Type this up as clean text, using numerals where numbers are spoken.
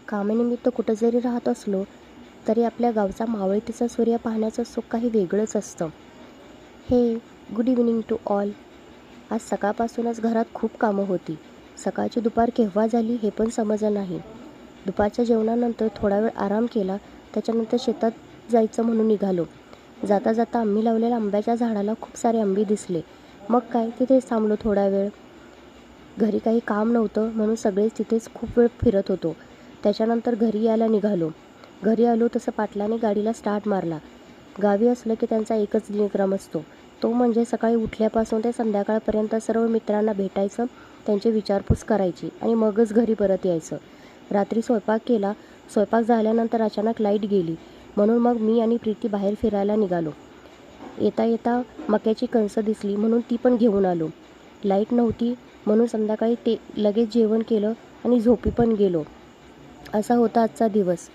कामानिमित्त कुठं जरी राहत असलो तरी आपल्या गावचा मावळतीचा सूर्य पाहण्याचं सुख काही वेगळंच असतं. हे गुड इव्हनिंग टू ऑल. आज सकाळपासूनच घरात खूप कामं होती. सकाळची दुपार केव्हा झाली हे पण समजलं नाही. दुपारच्या जेवणानंतर थोडा वेळ आराम केला. त्याच्यानंतर शेतात जायचं म्हणून निघालो. जाता जाता आम्ही लावलेल्या आंब्याच्या झाडाला खूप सारे आंबे दिसले. मग काय, तिथेच थांबलो थोडा वेळ. घरी काही काम नव्हतं म्हणून सगळेच तिथेच खूप वेळ फिरत होतो. त्याच्यानंतर घरी यायला निघालो. घरी आलो तसं पाटलाने गाडीला स्टार्ट मारला. गावी असलं की त्यांचा एकच दिनक्रम असतो, तो म्हणजे सकाळी उठल्यापासून ते संध्याकाळपर्यंत सर्व मित्रांना भेटायचं, त्यांची विचारपूस करायची आणि मगच घरी परत यायचं. रात्री स्वयंपाक केला. स्वयंपाक झाल्यानंतर अचानक लाईट गेली म्हणून मग मी आणि प्रीती बाहेर फिरायला निघालो. येता येता मक्याची कणसं दिसली म्हणून ती पण घेऊन आलो. लाईट नव्हती म्हणून संध्याकाळी ते लगेच जेवण केलं आणि झोपी पण गेलो. असा होता आजचा दिवस.